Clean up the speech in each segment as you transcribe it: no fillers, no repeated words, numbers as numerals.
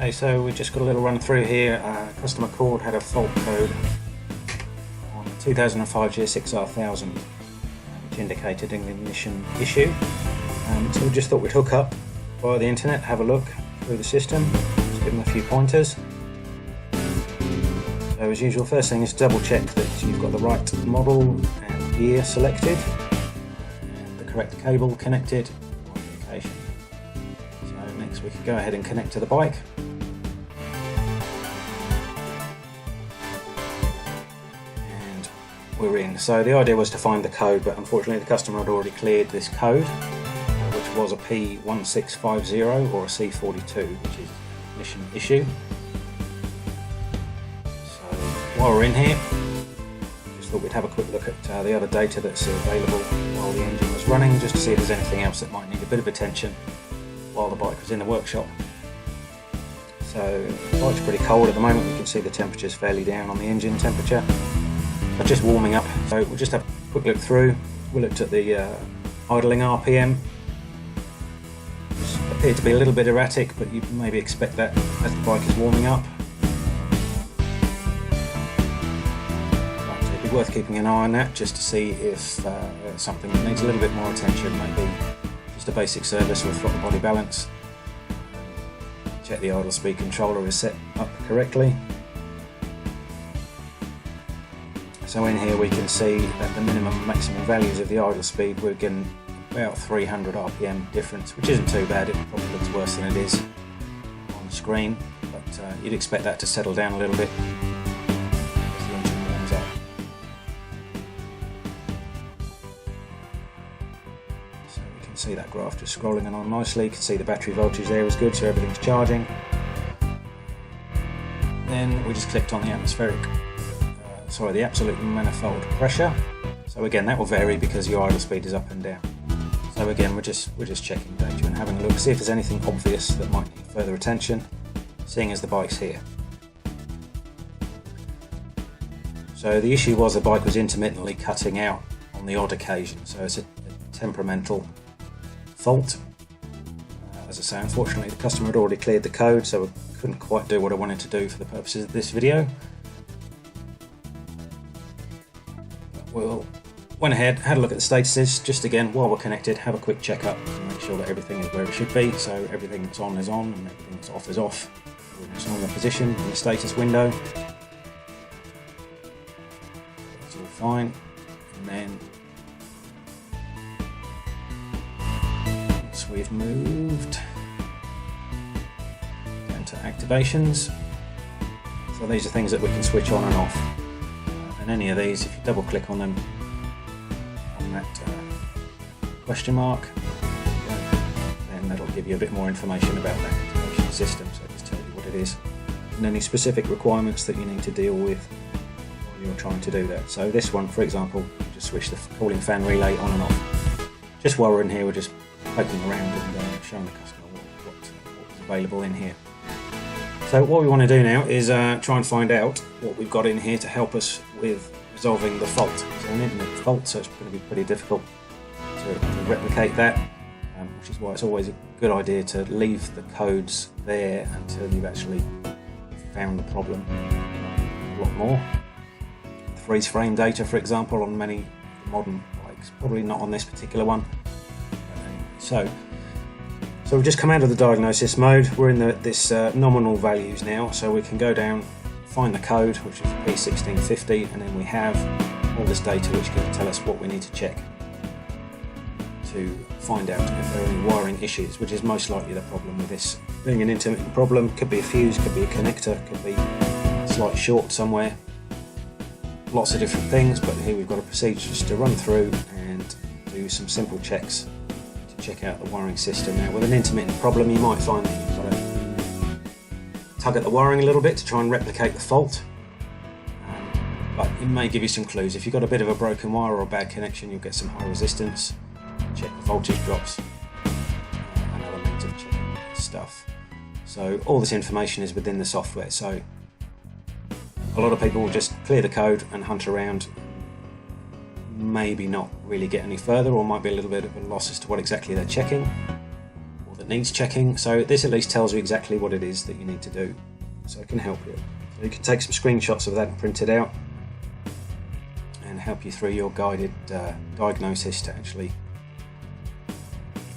Okay, so we just got a little run through here. Customer called, had a fault code on the 2005 GSXR1000, which indicated an ignition issue. So we just thought we'd hook up via the internet, have a look through the system, just give them a few pointers. So as usual, first thing is double check that you've got the right model and gear selected, and the correct cable connected, or communication. So next we can go ahead and connect to the bike. And we're in. So the idea was to find the code, but unfortunately the customer had already cleared this code, which was a P1650 or a C42, which is an ignition issue. So while we're in here, just thought we'd have a quick look at the other data that's available while the engine was running, just to see if there's anything else that might need a bit of attention while the bike was in the workshop. So the bike's pretty cold at the moment. We can see the temperature's fairly down on the engine temperature, but just warming up. So we'll just have a quick look through. We looked at the idling RPM. Appeared to be a little bit erratic, but you maybe expect that as the bike is warming up. So it'd be worth keeping an eye on that, just to see if something that needs a little bit more attention, maybe just a basic service or throttle body balance. Check the idle speed controller is set up correctly. So in here we can see that the minimum and maximum values of the idle speed, we're getting about 300 RPM difference, which isn't too bad. It probably looks worse than it is on the screen, but you'd expect that to settle down a little bit as the engine warms up. So we can see that graph just scrolling along nicely. You can see the battery voltage there is good, so everything's charging. Then we just clicked on the the absolute manifold pressure. So again, that will vary because your idle speed is up and down. So again, we're just checking data and having a look, see if there's anything obvious that might need further attention, seeing as the bike's here. So the issue was the bike was intermittently cutting out on the odd occasion, so it's a temperamental fault. As I say, unfortunately the customer had already cleared the code, so I couldn't quite do what I wanted to do for the purposes of this video. We'll went ahead, had a look at the statuses, just again, while we're connected, have a quick check up to make sure that everything is where it should be. So everything that's on is on, and everything that's off is off. We're in its normal position in the status window. That's all fine. And then, once we've moved down to activations, so these are things that we can switch on and off. And any of these, if you double click on them, that question mark, then that'll give you a bit more information about that activation system, so just tell you what it is and any specific requirements that you need to deal with while you're trying to do that. So this one, for example, just switch the cooling fan relay on and off. Just while we're in here, we're just poking around and showing the customer what was available in here. So what we want to do now is try and find out what we've got in here to help us with resolving the fault. It's an internet fault, so it's going to be pretty difficult to replicate that, which is why it's always a good idea to leave the codes there until you've actually found the problem a lot more. The freeze frame data, for example, on many modern bikes, probably not on this particular one. So we've just come out of the diagnosis mode. We're in this nominal values now, so we can go down, find the code, which is P1650, and then we have all this data which can tell us what we need to check to find out if there are any wiring issues, which is most likely the problem with this being an intermittent problem. Could be a fuse, could be a connector, could be a slight short somewhere, lots of different things, but here we've got a procedure just to run through and do some simple checks to check out the wiring system. Now with an intermittent problem, you might find that you've got to tug at the wiring a little bit to try and replicate the fault, but it may give you some clues. If you've got a bit of a broken wire or a bad connection, you'll get some high resistance. Check the voltage drops, another means of checking stuff. So all this information is within the software, so a lot of people will just clear the code and hunt around, maybe not really get any further, or might be a little bit of a loss as to what exactly they're checking or that needs checking, so this at least tells you exactly what it is that you need to do, so it can help you. So you can take some screenshots of that and print it out and help you through your guided diagnosis to actually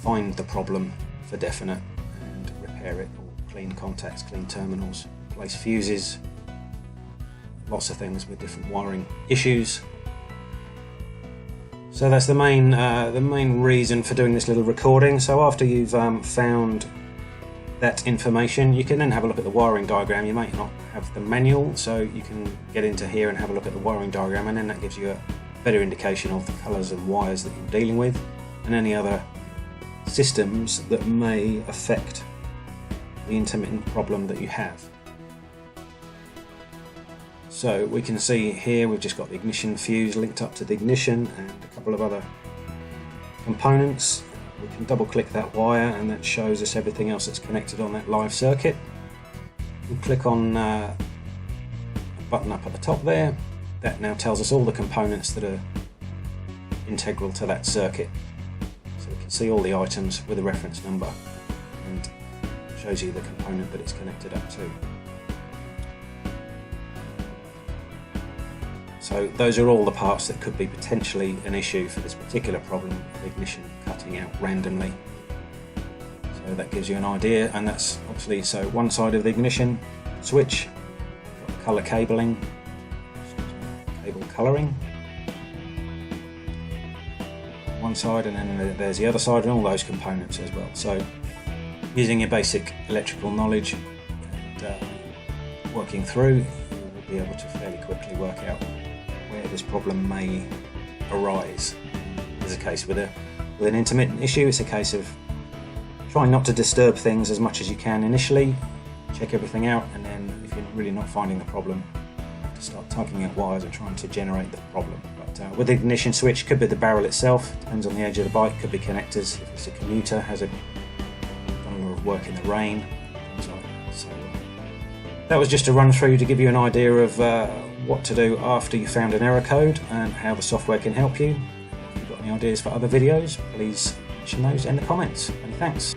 find the problem for definite and repair it, or clean contacts, clean terminals, replace fuses, lots of things with different wiring issues. So that's the main reason for doing this little recording. So after you've found that information, you can then have a look at the wiring diagram. You might not have the manual, so you can get into here and have a look at the wiring diagram, and then that gives you a better indication of the colours and wires that you're dealing with and any other systems that may affect the intermittent problem that you have. So we can see here we've just got the ignition fuse linked up to the ignition and a couple of other components. We can double click that wire and that shows us everything else that's connected on that live circuit. We click on a button up at the top there. That now tells us all the components that are integral to that circuit. So we can see all the items with a reference number and shows you the component that it's connected up to. So those are all the parts that could be potentially an issue for this particular problem of ignition cutting out randomly. So that gives you an idea, and that's obviously, so one side of the ignition switch, got the colour cabling, cable colouring, one side, and then there's the other side and all those components as well. So using your basic electrical knowledge and working through, you will be able to fairly quickly work out where this problem may arise. As a case with an intermittent issue, it's a case of trying not to disturb things as much as you can initially, check everything out, and then if you're really not finding the problem, you have to start tugging at wires and trying to generate the problem. But with the ignition switch, could be the barrel itself, depends on the age of the bike, could be connectors, if it's a commuter, has done a lot of work in the rain, things like that. So that was just a run through to give you an idea of what to do after you found an error code and how the software can help you. If you've got any ideas for other videos, please mention those in the comments. Many thanks.